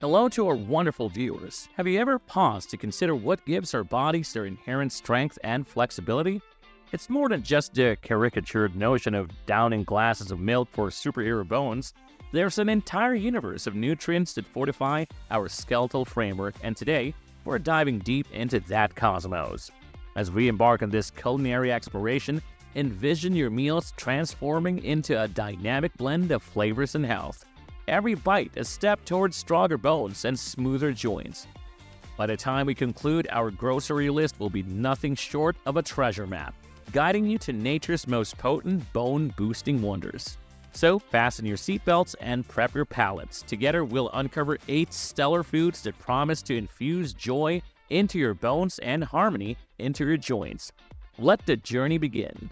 Hello to our wonderful viewers. Have you ever paused to consider what gives our bodies their inherent strength and flexibility? It's more than just the caricatured notion of downing glasses of milk for superhero bones. There's an entire universe of nutrients that fortify our skeletal framework, and today, we're diving deep into that cosmos. As we embark on this culinary exploration, envision your meals transforming into a dynamic blend of flavors and health. Every bite a step towards stronger bones and smoother joints. By the time we conclude, our grocery list will be nothing short of a treasure map, guiding you to nature's most potent bone-boosting wonders. So fasten your seatbelts and prep your palates. Together, we'll uncover 8 stellar foods that promise to infuse joy into your bones and harmony into your joints. Let the journey begin.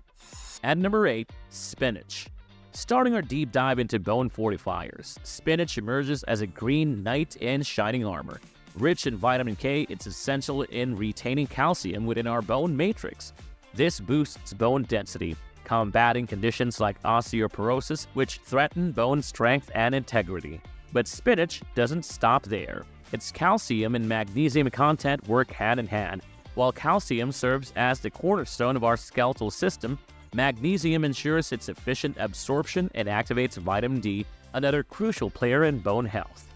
At number 8, spinach. Starting our deep dive into bone fortifiers, spinach emerges as a green knight in shining armor. Rich in vitamin K, it's essential in retaining calcium within our bone matrix. This boosts bone density, combating conditions like osteoporosis, which threaten bone strength and integrity. But spinach doesn't stop there. Its calcium and magnesium content work hand in hand. While calcium serves as the cornerstone of our skeletal system, magnesium ensures its efficient absorption and activates vitamin D, another crucial player in bone health.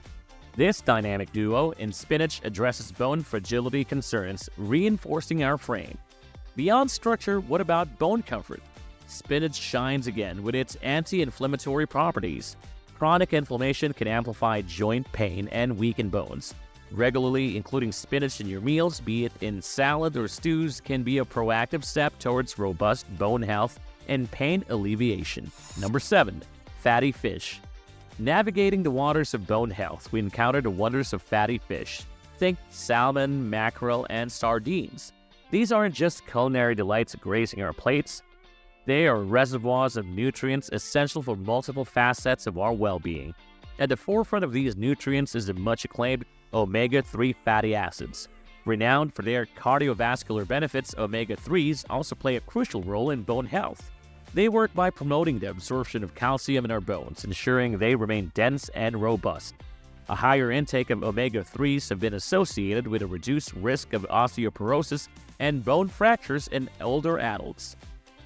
This dynamic duo in spinach addresses bone fragility concerns, reinforcing our frame. Beyond structure, what about bone comfort? Spinach shines again with its anti-inflammatory properties. Chronic inflammation can amplify joint pain and weaken bones. Regularly including spinach in your meals, be it in salad or stews, can be a proactive step towards robust bone health and pain alleviation. Number 7. Fatty fish. Navigating the waters of bone health, we encounter the wonders of fatty fish. Think salmon, mackerel, and sardines. These aren't just culinary delights gracing our plates. They are reservoirs of nutrients essential for multiple facets of our well-being. At the forefront of these nutrients is the much-acclaimed omega-3 fatty acids. Renowned for their cardiovascular benefits, omega-3s also play a crucial role in bone health. They work by promoting the absorption of calcium in our bones, ensuring they remain dense and robust. A higher intake of omega-3s have been associated with a reduced risk of osteoporosis and bone fractures in older adults.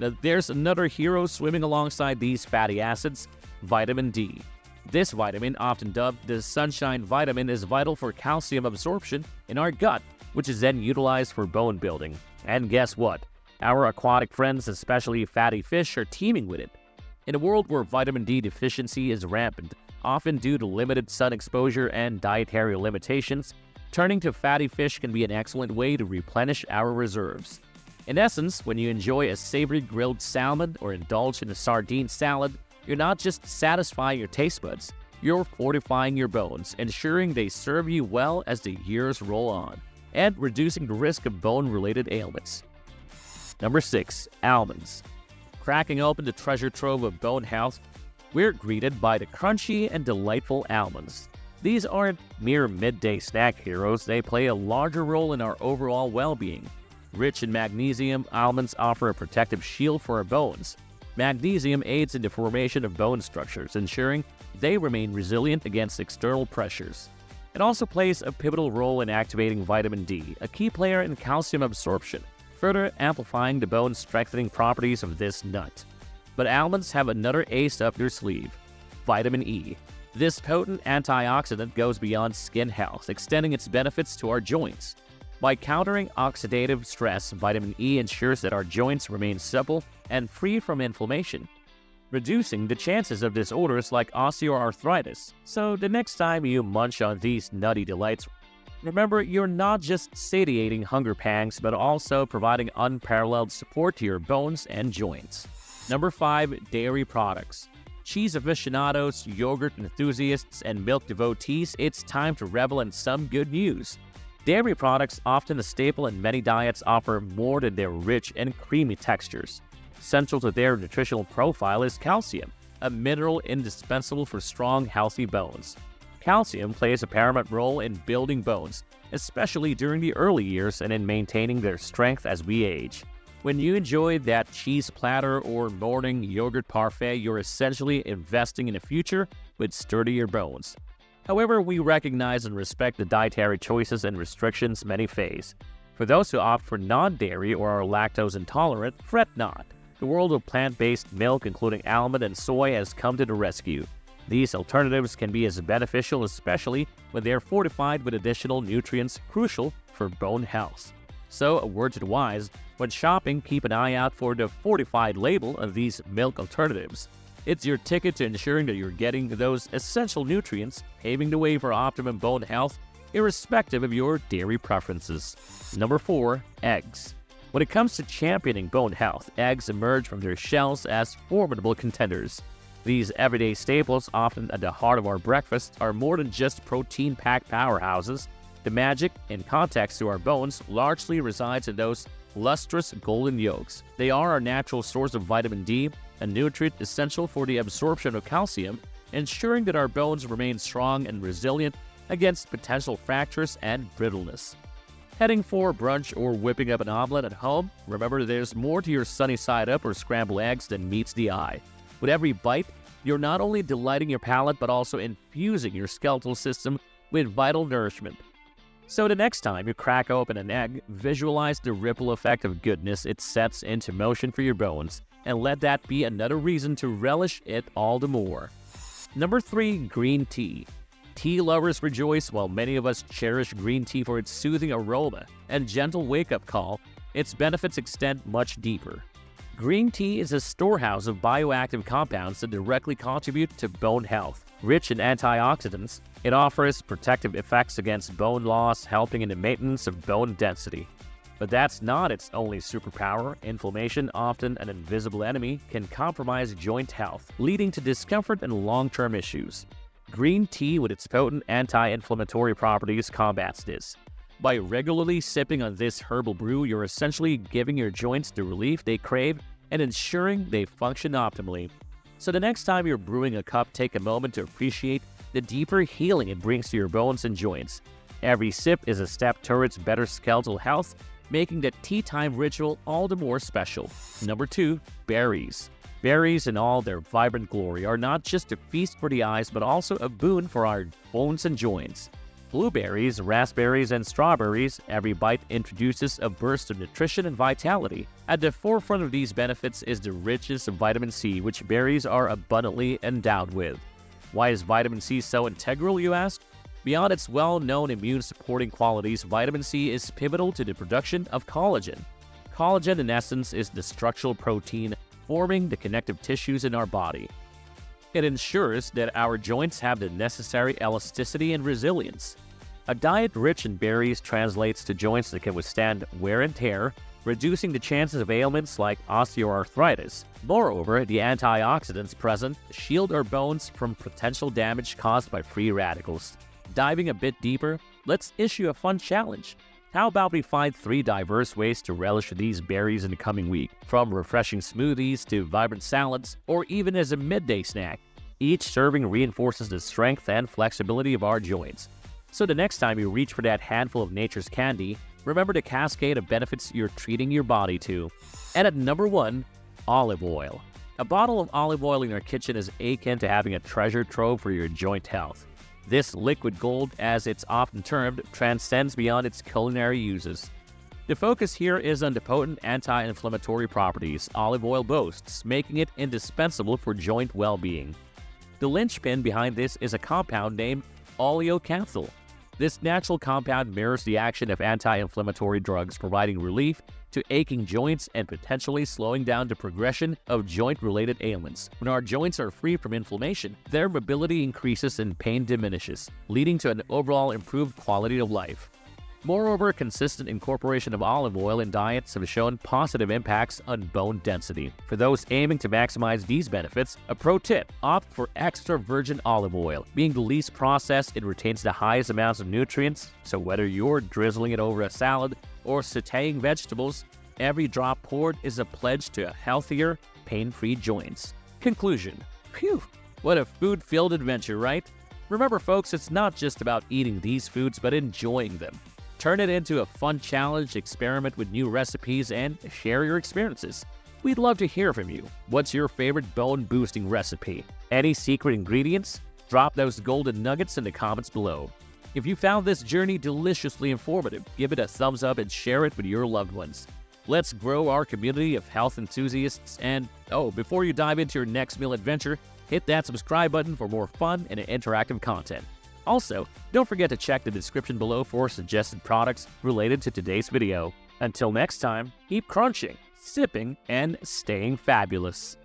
Now, there's another hero swimming alongside these fatty acids, vitamin D. This vitamin, often dubbed the sunshine vitamin, is vital for calcium absorption in our gut, which is then utilized for bone building. And guess what? Our aquatic friends, especially fatty fish, are teeming with it. In a world where vitamin D deficiency is rampant, often due to limited sun exposure and dietary limitations, turning to fatty fish can be an excellent way to replenish our reserves. In essence, when you enjoy a savory grilled salmon or indulge in a sardine salad, you're not just satisfying your taste buds, you're fortifying your bones, ensuring they serve you well as the years roll on, and reducing the risk of bone-related ailments. Number 6. Almonds. Cracking open the treasure trove of bone health, we're greeted by the crunchy and delightful almonds. These aren't mere midday snack heroes, they play a larger role in our overall well-being. Rich in magnesium, almonds offer a protective shield for our bones. Magnesium aids in the formation of bone structures, ensuring they remain resilient against external pressures. It also plays a pivotal role in activating vitamin D, a key player in calcium absorption, further amplifying the bone-strengthening properties of this nut. But almonds have another ace up their sleeve, vitamin E. This potent antioxidant goes beyond skin health, extending its benefits to our joints. By countering oxidative stress, vitamin E ensures that our joints remain supple and free from inflammation, reducing the chances of disorders like osteoarthritis. So the next time you munch on these nutty delights, remember you're not just satiating hunger pangs, but also providing unparalleled support to your bones and joints. Number 5. Dairy products. Cheese aficionados, yogurt enthusiasts, and milk devotees, it's time to revel in some good news. Dairy products, often a staple in many diets, offer more than their rich and creamy textures. Central to their nutritional profile is calcium, a mineral indispensable for strong, healthy bones. Calcium plays a paramount role in building bones, especially during the early years and in maintaining their strength as we age. When you enjoy that cheese platter or morning yogurt parfait, you're essentially investing in a future with sturdier bones. However, we recognize and respect the dietary choices and restrictions many face. For those who opt for non-dairy or are lactose intolerant, fret not. The world of plant-based milk, including almond and soy, has come to the rescue. These alternatives can be as beneficial, especially when they are fortified with additional nutrients crucial for bone health. So, a word to the wise, when shopping, keep an eye out for the fortified label of these milk alternatives. It's your ticket to ensuring that you're getting those essential nutrients, paving the way for optimum bone health, irrespective of your dairy preferences. Number 4. Eggs. When it comes to championing bone health, eggs emerge from their shells as formidable contenders. These everyday staples, often at the heart of our breakfast, are more than just protein-packed powerhouses. The magic and context to our bones largely resides in those lustrous golden yolks. They are our natural source of vitamin D, a nutrient essential for the absorption of calcium, ensuring that our bones remain strong and resilient against potential fractures and brittleness. Heading for brunch or whipping up an omelet at home? Remember, there's more to your sunny side up or scrambled eggs than meets the eye. With every bite, you're not only delighting your palate, but also infusing your skeletal system with vital nourishment. So the next time you crack open an egg, visualize the ripple effect of goodness it sets into motion for your bones, and let that be another reason to relish it all the more. Number 3. Green tea. Tea lovers rejoice while many of us cherish green tea for its soothing aroma and gentle wake-up call. Its benefits extend much deeper. Green tea is a storehouse of bioactive compounds that directly contribute to bone health. Rich in antioxidants, it offers protective effects against bone loss, helping in the maintenance of bone density. But that's not its only superpower. Inflammation, often an invisible enemy, can compromise joint health, leading to discomfort and long-term issues. Green tea, with its potent anti-inflammatory properties, combats this. By regularly sipping on this herbal brew, you're essentially giving your joints the relief they crave and ensuring they function optimally. So the next time you're brewing a cup, take a moment to appreciate the deeper healing it brings to your bones and joints. Every sip is a step towards better skeletal health, making the tea time ritual all the more special. Number 2. Berries. Berries in all their vibrant glory are not just a feast for the eyes, but also a boon for our bones and joints. Blueberries, raspberries, and strawberries, every bite introduces a burst of nutrition and vitality. At the forefront of these benefits is the richness of vitamin C, which berries are abundantly endowed with. Why is vitamin C so integral, you ask? Beyond its well-known immune-supporting qualities, vitamin C is pivotal to the production of collagen. Collagen, in essence, is the structural protein forming the connective tissues in our body. It ensures that our joints have the necessary elasticity and resilience. A diet rich in berries translates to joints that can withstand wear and tear, reducing the chances of ailments like osteoarthritis. Moreover, the antioxidants present shield our bones from potential damage caused by free radicals. Diving a bit deeper, let's issue a fun challenge. How about we find 3 diverse ways to relish these berries in the coming week, from refreshing smoothies to vibrant salads, or even as a midday snack. Each serving reinforces the strength and flexibility of our joints. So the next time you reach for that handful of nature's candy, remember the cascade of benefits you're treating your body to. And at number 1, olive oil. A bottle of olive oil in your kitchen is akin to having a treasure trove for your joint health. This liquid gold, as it's often termed, transcends beyond its culinary uses. The focus here is on the potent anti-inflammatory properties olive oil boasts, making it indispensable for joint well-being. The linchpin behind this is a compound named oleocanthal. This natural compound mirrors the action of anti-inflammatory drugs, providing relief to aching joints and potentially slowing down the progression of joint-related ailments. When our joints are free from inflammation, their mobility increases and pain diminishes, leading to an overall improved quality of life. Moreover, consistent incorporation of olive oil in diets have shown positive impacts on bone density. For those aiming to maximize these benefits, a pro tip: opt for extra virgin olive oil. Being the least processed, it retains the highest amounts of nutrients, so whether you're drizzling it over a salad or sautéing vegetables, every drop poured is a pledge to healthier, pain-free joints. Conclusion. Phew, what a food-filled adventure, right? Remember, folks, it's not just about eating these foods, but enjoying them. Turn it into a fun challenge, experiment with new recipes, and share your experiences. We'd love to hear from you. What's your favorite bone-boosting recipe? Any secret ingredients? Drop those golden nuggets in the comments below. If you found this journey deliciously informative, give it a thumbs up and share it with your loved ones. Let's grow our community of health enthusiasts. And before you dive into your next meal adventure, hit that subscribe button for more fun and interactive content. Also, don't forget to check the description below for suggested products related to today's video. Until next time, keep crunching, sipping, and staying fabulous.